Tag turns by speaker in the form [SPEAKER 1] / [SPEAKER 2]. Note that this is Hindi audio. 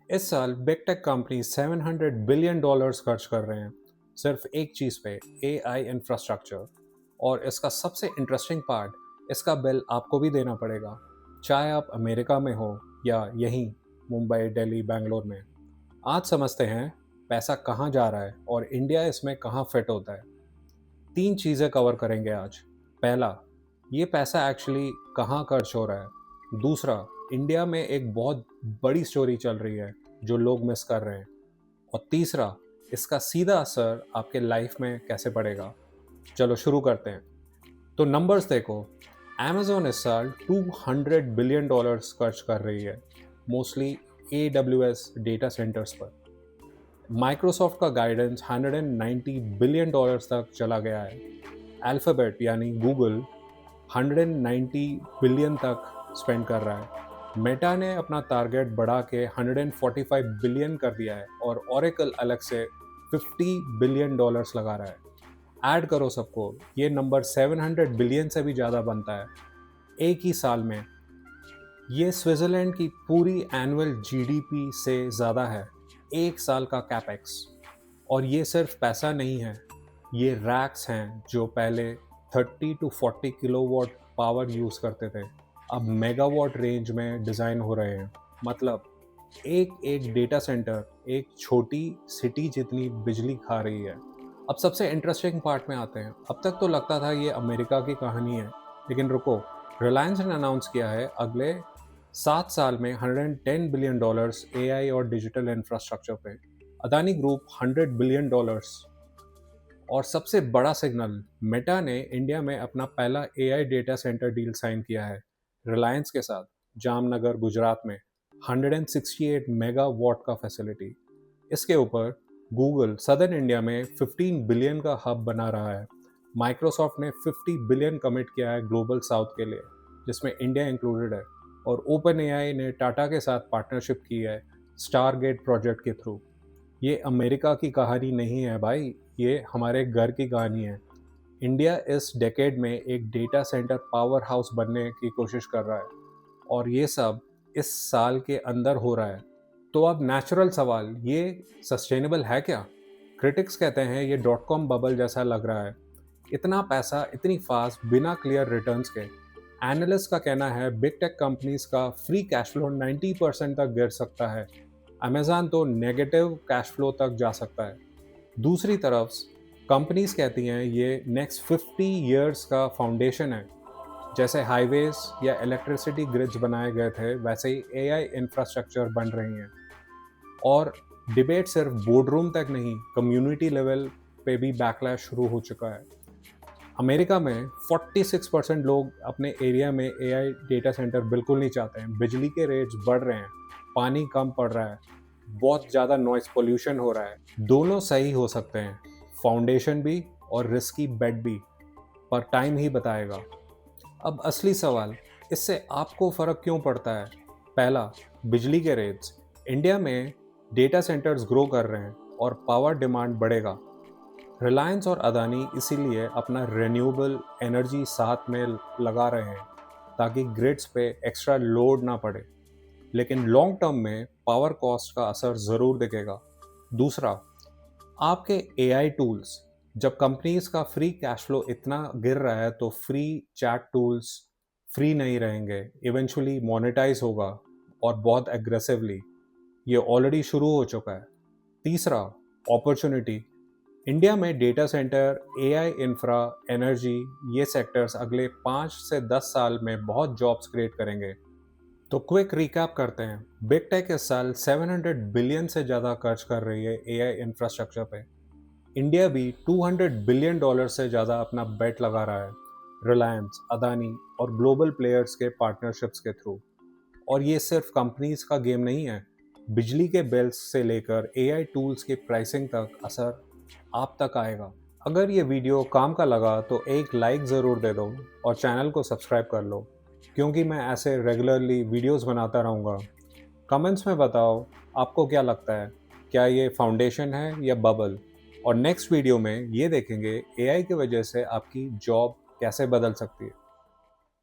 [SPEAKER 1] इस साल big tech company 700 billion dollars खर्च कर रहे हैं सिर्फ एक चीज़ पे, एआई इंफ्रास्ट्रक्चर। और इसका सबसे इंटरेस्टिंग पार्ट, इसका बिल आपको भी देना पड़ेगा, चाहे आप अमेरिका में हो या यहीं मुंबई, दिल्ली, बैंगलोर में। आज समझते हैं पैसा कहाँ जा रहा है और इंडिया इसमें कहाँ फिट होता है। तीन चीज़ें कवर करेंगे आज। पहला, ये पैसा एक्चुअली कहाँ खर्च हो रहा है। दूसरा, इंडिया में एक बहुत बड़ी स्टोरी चल रही है जो लोग मिस कर रहे हैं। और तीसरा, इसका सीधा असर आपके लाइफ में कैसे पड़ेगा। चलो शुरू करते हैं। तो नंबर्स देखो, अमेजोन इस साल 200 बिलियन डॉलर्स खर्च कर रही है, मोस्टली AWS डेटा सेंटर्स पर। माइक्रोसॉफ्ट का गाइडेंस 190 बिलियन डॉलर्स तक चला गया है। अल्फ़ाबेट यानी गूगल 190 बिलियन तक स्पेंड कर रहा है। मेटा ने अपना टारगेट बढ़ा के 145 बिलियन कर दिया है और ओरेकल अलग से 50 बिलियन डॉलर्स लगा रहा है। ऐड करो सबको, ये नंबर 700 बिलियन से भी ज़्यादा बनता है एक ही साल में। ये स्विट्ज़रलैंड की पूरी एनुअल जीडीपी से ज़्यादा है, एक साल का कैपेक्स। और ये सिर्फ पैसा नहीं है, ये रैक्स हैं जो पहले 30 टू 40 किलोवाट पावर यूज़ करते थे, अब मेगावाट रेंज में डिज़ाइन हो रहे हैं। मतलब एक एक डेटा सेंटर एक छोटी सिटी जितनी बिजली खा रही है। अब सबसे इंटरेस्टिंग पार्ट में आते हैं। अब तक तो लगता था ये अमेरिका की कहानी है, लेकिन रुको, रिलायंस ने अनाउंस किया है अगले 7 साल में 110 बिलियन डॉलर्स एआई और डिजिटल इंफ्रास्ट्रक्चर पे। Adani group 100 billion dollars. और सबसे बड़ा सिग्नल, मेटा ने इंडिया में अपना पहला AI data center deal sign किया है रिलायंस के साथ, जामनगर गुजरात में। 168 मेगावाट का फैसिलिटी। इसके ऊपर गूगल सदर्न इंडिया में 15 बिलियन का हब बना रहा है। माइक्रोसॉफ्ट ने 50 बिलियन कमिट किया है ग्लोबल साउथ के लिए, जिसमें इंडिया इंक्लूडेड है। और ओपन एआई ने टाटा के साथ पार्टनरशिप की है स्टारगेट प्रोजेक्ट के थ्रू। ये अमेरिका की कहानी नहीं है भाई, ये हमारे घर की कहानी है। इंडिया इस डेकेड में एक डेटा सेंटर पावर हाउस बनने की कोशिश कर रहा है और ये सब इस साल के अंदर हो रहा है। तो अब नेचुरल सवाल, ये सस्टेनेबल है क्या? क्रिटिक्स कहते हैं ये डॉट कॉम बबल जैसा लग रहा है, इतना पैसा इतनी फास्ट बिना क्लियर रिटर्न्स के। एनालिस्ट का कहना है बिग टेक कंपनीज का फ्री कैश फ्लो 90% तक गिर सकता है। अमेज़न तो नेगेटिव कैश फ्लो तक जा सकता है। दूसरी तरफ कंपनीज कहती हैं ये नेक्स्ट 50 इयर्स का फाउंडेशन है। जैसे हाईवेज या इलेक्ट्रिसिटी ग्रिड्स बनाए गए थे, वैसे ही एआई इंफ्रास्ट्रक्चर बन रही हैं। और डिबेट सिर्फ बोर्डरूम तक नहीं, कम्युनिटी लेवल पे भी बैकलैश शुरू हो चुका है। अमेरिका में 46% लोग अपने एरिया में एआई डेटा सेंटर बिल्कुल नहीं चाहते हैं। बिजली के रेट्स बढ़ रहे हैं, पानी कम पड़ रहा है, बहुत ज़्यादा नॉइस पोल्यूशन हो रहा है। दोनों सही हो सकते हैं, फाउंडेशन भी और रिस्की बेट भी, पर टाइम ही बताएगा। अब असली सवाल, इससे आपको फ़र्क क्यों पड़ता है? पहला, बिजली के रेट्स। इंडिया में डेटा सेंटर्स ग्रो कर रहे हैं और पावर डिमांड बढ़ेगा। रिलायंस और अदानी इसीलिए अपना रिन्यूएबल एनर्जी साथ में लगा रहे हैं ताकि ग्रिड्स पे एक्स्ट्रा लोड ना पड़े। लेकिन लॉन्ग टर्म में पावर कॉस्ट का असर ज़रूर दिखेगा। दूसरा, आपके एआई टूल्स। जब कंपनीज का फ्री कैश फ्लो इतना गिर रहा है तो फ्री चैट टूल्स फ्री नहीं रहेंगे, इवेंचुअली मोनेटाइज होगा और बहुत एग्रेसिवली। ये ऑलरेडी शुरू हो चुका है। तीसरा, अपॉर्चुनिटी। इंडिया में data centre, AI infra, energy, ये सेक्टर्स अगले 5 से 10 साल में बहुत जॉब्स क्रिएट करेंगे। तो क्विक रिकैप करते हैं। बिग टेक इस साल 700 बिलियन से ज़्यादा खर्च कर रही है एआई इंफ्रास्ट्रक्चर पे। इंडिया भी 200 बिलियन डॉलर से ज़्यादा अपना बेट लगा रहा है रिलायंस, अदानी और ग्लोबल प्लेयर्स के पार्टनरशिप्स के थ्रू। और ये सिर्फ कंपनीज का गेम नहीं है, बिजली के बिल्स से लेकर एआई टूल्स की प्राइसिंग तक असर आप तक आएगा। अगर ये वीडियो काम का लगा तो एक लाइक ज़रूर दे दो और चैनल को सब्सक्राइब कर लो, क्योंकि मैं ऐसे रेगुलरली वीडियोस बनाता रहूँगा। कमेंट्स में बताओ आपको क्या लगता है, क्या ये फाउंडेशन है या बबल। और नेक्स्ट वीडियो में ये देखेंगे एआई की वजह से आपकी जॉब कैसे बदल सकती है।